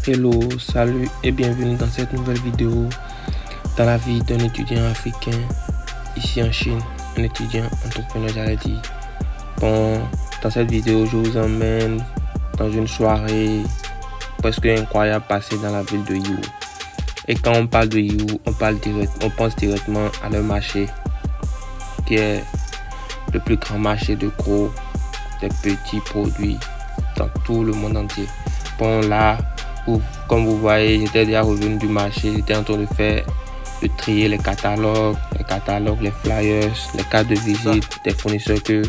Hello, salut et bienvenue dans cette nouvelle vidéo dans la vie d'un étudiant africain ici en Chine, un étudiant entrepreneur j'allais dire. Bon, dans cette vidéo je vous emmène dans une soirée presque incroyable passée dans la ville de Yiwu. Et quand on parle de Yiwu, on pense directement à leur marché qui est le plus grand marché de gros, des petits produits dans tout le monde entier. Bon là, comme vous voyez, j'étais déjà revenu du marché, j'étais en train de trier les catalogues, les flyers, les cartes de visite des fournisseurs que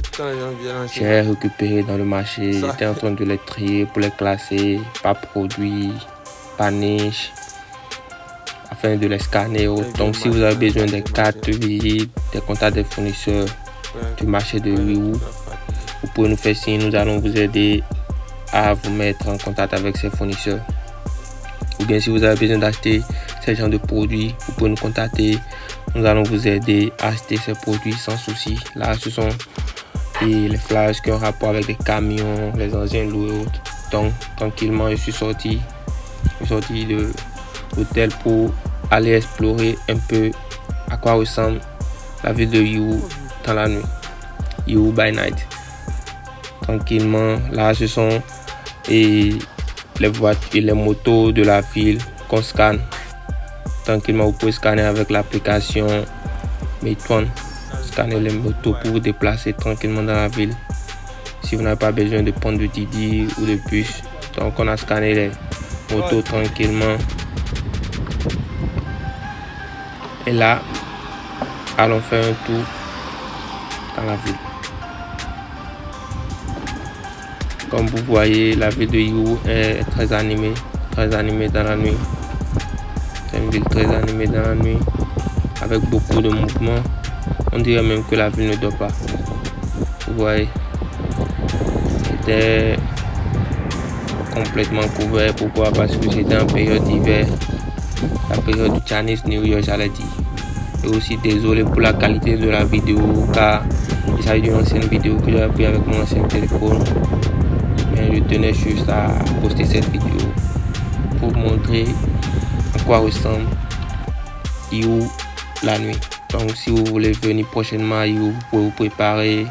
j'ai récupérés dans le marché. J'étais en train de les trier pour les classer par produit, par niche, afin de les scanner. Donc si vous avez besoin des cartes de visite, des contacts des fournisseurs du marché de Yiwu, vous pouvez nous faire signe, nous allons vous aider à vous mettre en contact avec ces fournisseurs. Ou bien si vous avez besoin d'acheter ce genre de produits, vous pouvez nous contacter. Nous allons vous aider à acheter ces produits sans souci. Là, ce sont les flyers qui ont rapport avec les camions, les engins lourds et autres. Donc, tranquillement, je suis sorti de l'hôtel pour aller explorer un peu à quoi ressemble la ville de Yiwu dans la nuit. Yiwu by night. Tranquillement, là, ce sont les voitures et les motos de la ville qu'on scanne. Tranquillement, vous pouvez scanner avec l'application Meituan. Scanner les motos pour vous déplacer tranquillement dans la ville. Si vous n'avez pas besoin de prendre de Didi ou de bus, donc on a scanné les motos tranquillement. Et là, allons faire un tour dans la ville. Comme vous voyez, la ville de Yiwu est très animée dans la nuit. C'est une ville très animée dans la nuit, avec beaucoup de mouvements. On dirait même que la ville ne dort pas. Vous voyez, c'était complètement couvert. Pourquoi? Parce que c'était en période d'hiver, la période du Chinese New Year, j'allais dire. Et aussi désolé pour la qualité de la vidéo, car il s'agit d'une ancienne vidéo que j'ai prise avec mon ancien téléphone. Mais je tenais juste à poster cette vidéo pour vous montrer à quoi ressemble Yiwu la nuit. Donc si vous voulez venir prochainement à Yiwu, vous pouvez vous préparer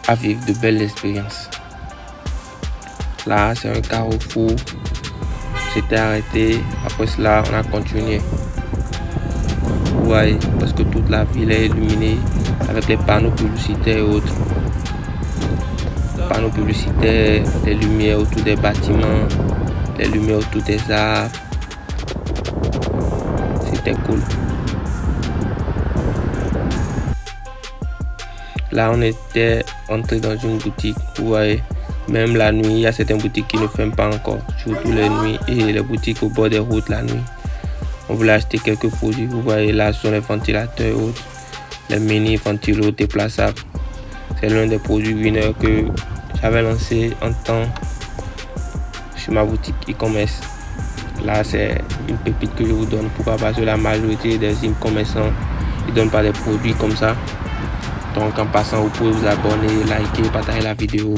à vivre de belles expériences. Là, c'est un carrefour. J'étais arrêté. Après cela, on a continué. Vous voyez, parce que toute la ville est illuminée avec les panneaux publicitaires et autres. Panneaux publicitaires, les lumières autour des bâtiments, les lumières autour des arbres. C'était cool. Là, on était entré dans une boutique. Vous voyez, même la nuit, il y a certaines boutiques qui ne ferment pas encore, surtout les nuits, et les boutiques au bord des routes la nuit. On voulait acheter quelques produits. Vous voyez, là, ce sont les ventilateurs et autres. Les mini ventilos déplaçables. C'est l'un des produits winners que j'avais lancé en temps sur ma boutique e-commerce. Là, c'est une pépite que je vous donne. Pourquoi? Parce que la majorité des e-commerçants ne donnent pas des produits comme ça. Donc en passant, vous pouvez vous abonner, liker, partager la vidéo,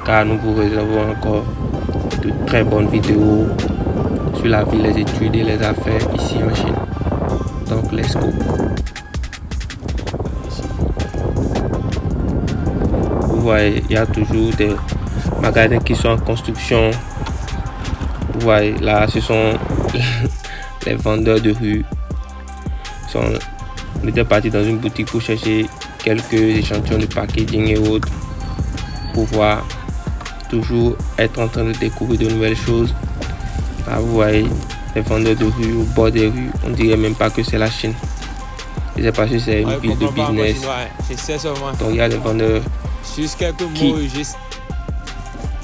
car nous vous réservons encore de très bonnes vidéos sur la vie, les études et les affaires ici en Chine. Donc let's go. Vous voyez, il y a toujours des magasins qui sont en construction. Vous voyez, là, ce sont les vendeurs de rue. On était parti dans une boutique pour chercher quelques échantillons de packaging et autres, pour pouvoir toujours être en train de découvrir de nouvelles choses. Là, vous voyez, les vendeurs de rue au bord des rues, on dirait même pas que c'est la Chine. Et c'est parce que c'est une ville de business. Donc il y a des vendeurs qui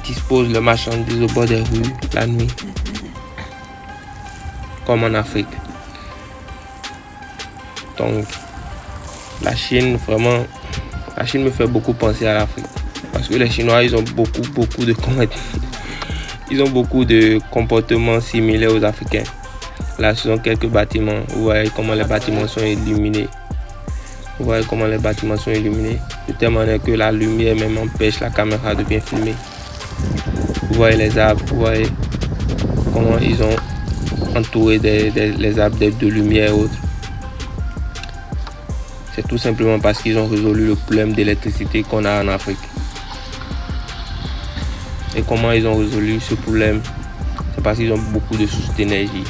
disposent leurs marchandises au bord des rues la nuit, comme en Afrique. Donc la Chine, vraiment, la Chine me fait beaucoup penser à l'Afrique. Parce que les Chinois, ils ont beaucoup de comportements similaires aux Africains. Là, ce sont quelques bâtiments. Vous voyez comment les bâtiments sont illuminés. Vous voyez comment les bâtiments sont illuminés. De telle manière que la lumière même empêche la caméra de bien filmer. Vous voyez les arbres, vous voyez comment ils ont entouré les arbres de lumière et autres. C'est tout simplement parce qu'ils ont résolu le problème d'électricité qu'on a en Afrique. Et comment ils ont résolu ce problème? C'est parce qu'ils ont beaucoup de sources d'énergie.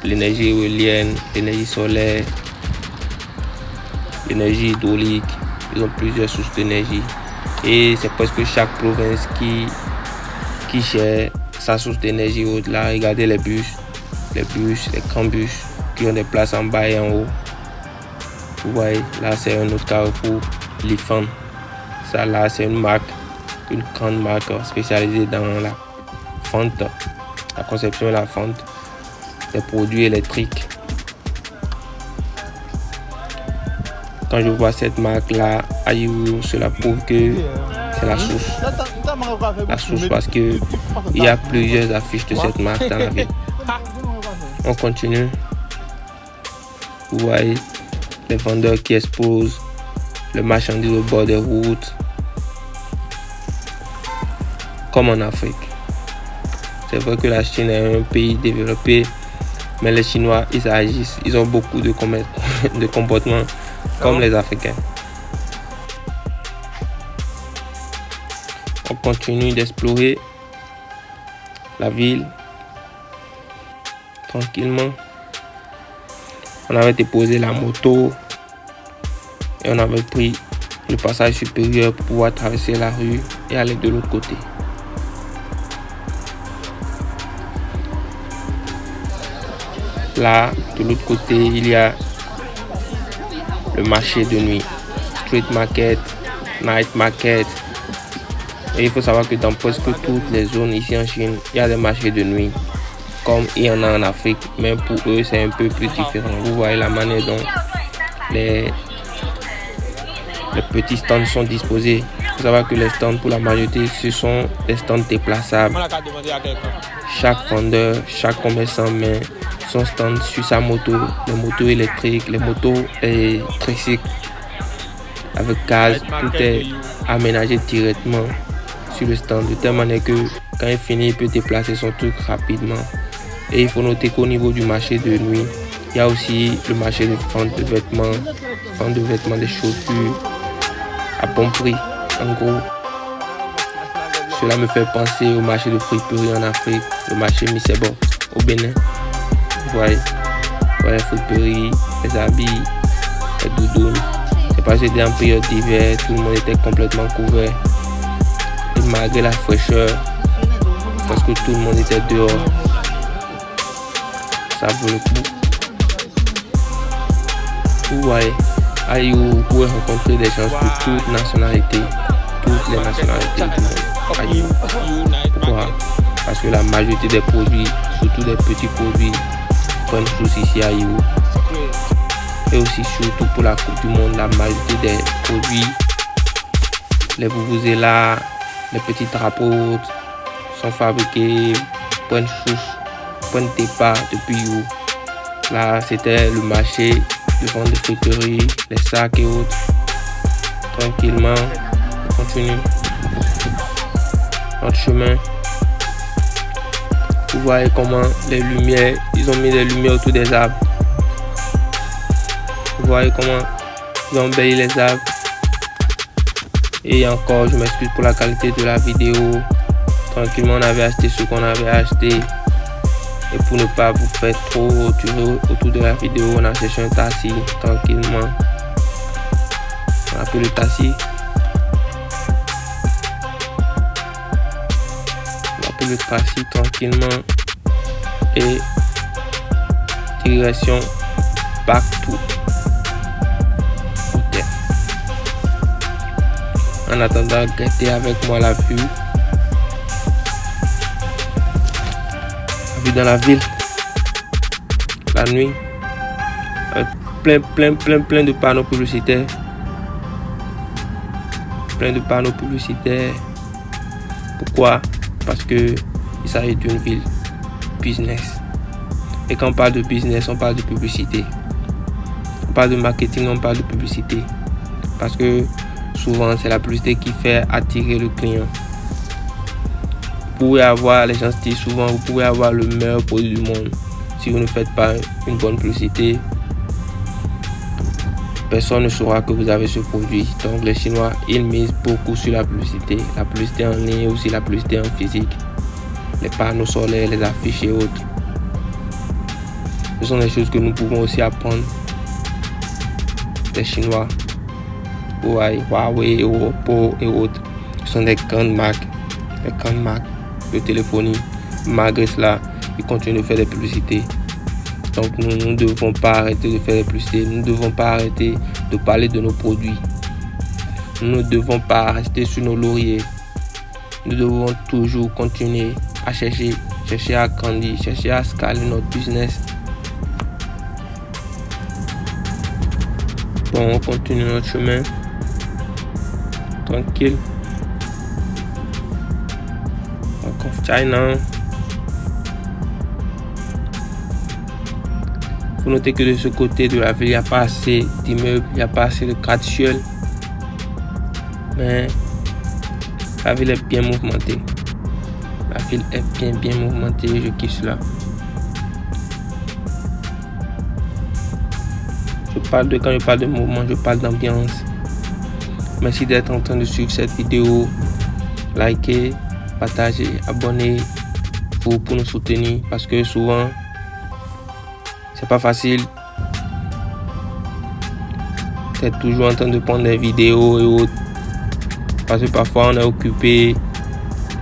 L'énergie éolienne, l'énergie solaire, l'énergie hydraulique. Ils ont plusieurs sources d'énergie. Et c'est presque chaque province qui gère sa source d'énergie au-delà. Regardez les grands bus qui ont des places en bas et en haut. Vous voyez, là c'est un autre carrefour, Lifan. Ça là c'est une grande marque spécialisée dans la vente, la conception et la vente des produits électriques. Quand je vois cette marque là, Ayou, cela prouve que c'est la source. La source parce que il y a plusieurs affiches de cette marque dans la ville. On continue. Vous voyez les vendeurs qui exposent le marchandise au bord des routes. Comme en Afrique. C'est vrai que la Chine est un pays développé, mais les Chinois, ils agissent, ils ont beaucoup de comportements comme les Africains. On continue d'explorer la ville tranquillement. On avait déposé la moto et on avait pris le passage supérieur pour pouvoir traverser la rue et aller de l'autre côté. Là, de l'autre côté, il y a le marché de nuit, street market, night market. Et il faut savoir que dans presque toutes les zones ici en Chine, il y a des marchés de nuit, comme il y en a en Afrique, mais pour eux c'est un peu plus différent. Vous voyez la manière dont les petits stands sont disposés. Il faut savoir que les stands pour la majorité, ce sont des stands déplaçables. Chaque vendeur, chaque commerçant met son stand sur sa moto, les motos électriques, les motos tricycles avec gaz, tout est aménagé directement sur le stand de telle manière que quand il finit, il peut déplacer son truc rapidement. Et il faut noter qu'au niveau du marché de nuit, il y a aussi le marché de vente de vêtements, des chaussures à bon prix. En gros, cela me fait penser au marché de friperie en Afrique, le marché Misebo au Bénin. Vous voyez, les friperies, les habits, les doudounes. C'est parce que c'était en période d'hiver, tout le monde était complètement couvert. Et malgré la fraîcheur, parce que tout le monde était dehors, ça vaut le coup. Vous voyez, Ayou, vous pouvez rencontrer des gens de toutes nationalités, toutes les nationalités du monde. Ayou. Pourquoi? Parce que la majorité des produits, surtout des petits produits, prennent source ici à Ayou. Et aussi surtout pour la Coupe du Monde, la majorité des produits, les vuvuzelas, les petits drapeaux sont fabriqués, prennent départ depuis Ayou. Là, c'était le marché de vente de friterie, les sacs et autres. Tranquillement, on continue notre chemin. Vous voyez comment les lumières, ils ont mis des lumières autour des arbres. Vous voyez comment ils ont embelli les arbres. Et encore, je m'excuse pour la qualité de la vidéo. Tranquillement, on avait acheté ce qu'on avait acheté. Et pour ne pas vous faire trop tuer autour de la vidéo, on a cherché un taxi tranquillement. On a pris le taxi. On a pris le taxi tranquillement. Et direction partout. En attendant, guettez avec moi la vue. Dans la ville, la nuit, plein de panneaux publicitaires, Pourquoi? Parce que il s'agit d'une ville business. Et quand on parle de business, on parle de publicité. On parle de marketing, on parle de publicité. Parce que souvent, c'est la publicité qui fait attirer le client. pouvez avoir, les gens disent souvent, vous pouvez avoir le meilleur produit du monde. Si vous ne faites pas une bonne publicité, personne ne saura que vous avez ce produit. Donc les Chinois, ils misent beaucoup sur la publicité en ligne, aussi la publicité en physique, les panneaux solaires, les affiches et autres. Ce sont des choses que nous pouvons aussi apprendre des Chinois. Huawei, Oppo et autres. Ce sont des grandes marques de téléphonie. Malgré cela, ils continuent de faire des publicités. Donc nous ne devons pas arrêter de faire des publicités. Nous ne devons pas arrêter de parler de nos produits. Nous ne devons pas rester sur nos lauriers. Nous devons toujours continuer à chercher à grandir, chercher à scaler notre business. Bon, on continue notre chemin. Tranquille. Encore China. Vous notez que de ce côté de la ville, il n'y a pas assez d'immeubles, il n'y a pas assez de gratte-ciel. Mais la ville est bien mouvementée. La ville est bien mouvementée, je kiffe cela. Quand je parle de mouvement, je parle d'ambiance. Merci d'être en train de suivre cette vidéo. Likez, partagez, abonnez-vous pour nous soutenir. Parce que souvent, c'est pas facile. C'est toujours en train de prendre des vidéos et autres. Parce que parfois on est occupé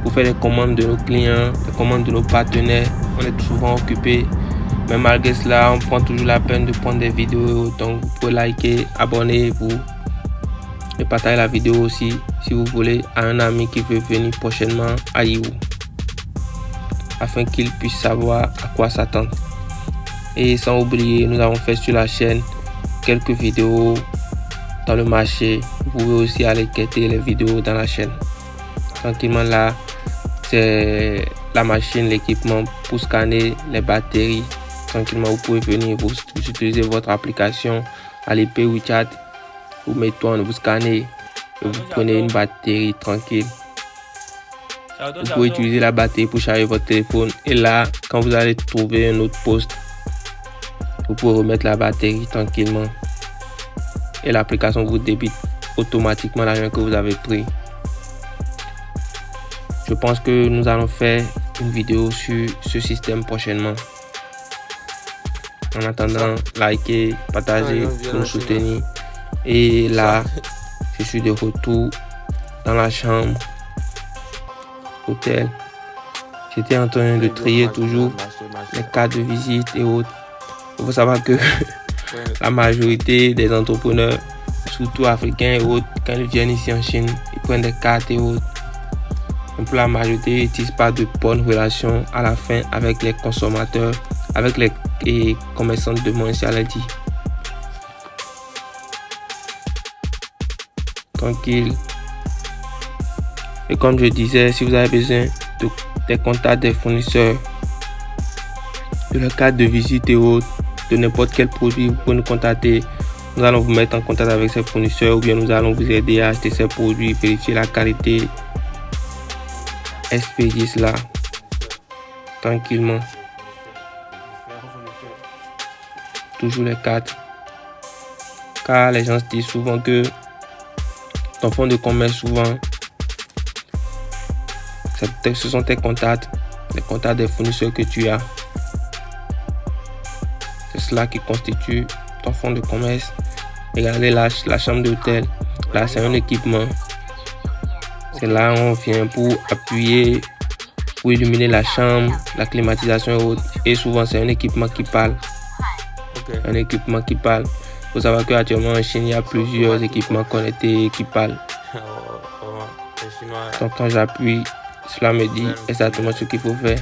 pour faire les commandes de nos clients, les commandes de nos partenaires. On est souvent occupé. Mais malgré cela, on prend toujours la peine de prendre des vidéos. Donc vous pouvez liker, abonnez-vous et partager la vidéo aussi si vous voulez à un ami qui veut venir prochainement à Yiwu, afin qu'il puisse savoir à quoi s'attendre. Et sans oublier, nous avons fait sur la chaîne quelques vidéos dans le marché. Vous pouvez aussi aller guetter les vidéos dans la chaîne. Tranquillement là, c'est la machine, l'équipement pour scanner les batteries. Tranquillement, vous pouvez venir, vous utilisez votre application Alipay WeChat, vous mettez on, vous scannez et vous prenez une batterie tranquille. Vous pouvez utiliser la batterie pour charger votre téléphone et là, quand vous allez trouver un autre poste, vous pouvez remettre la batterie tranquillement et l'application vous débite automatiquement l'argent que vous avez pris. Je pense que nous allons faire une vidéo sur ce système prochainement. En attendant, likez, partagez pour nous soutenir. Et là, je suis de retour dans la chambre, hôtel. J'étais en train de trier toujours les cartes de visite et autres. Il faut savoir que la majorité des entrepreneurs, surtout africains et autres, quand ils viennent ici en Chine, ils prennent des cartes et autres. Mais pour la majorité, ils n'utilisent pas de bonnes relations à la fin avec les consommateurs, avec les commerçants de demain, si elle dit. Tranquille. Et comme je disais, si vous avez besoin des contacts des fournisseurs, de la carte de visite et autres, de n'importe quel produit, vous pouvez nous contacter. Nous allons vous mettre en contact avec ces fournisseurs ou bien nous allons vous aider à acheter ces produits, vérifier la qualité, expédier cela tranquillement. Toujours les cartes. Car les gens se disent souvent que ton fonds de commerce, souvent, ce sont tes contacts, les contacts des fournisseurs que tu as. C'est cela qui constitue ton fonds de commerce. Regardez la chambre d'hôtel. Là, c'est un équipement. C'est là où on vient pour appuyer, pour illuminer la chambre, la climatisation et autres. Et souvent, c'est un équipement qui parle. Un équipement qui parle. Il faut savoir qu'actuellement en Chine, il y a plusieurs équipements connectés qui parlent. Donc quand j'appuie, cela me dit exactement ce qu'il faut faire.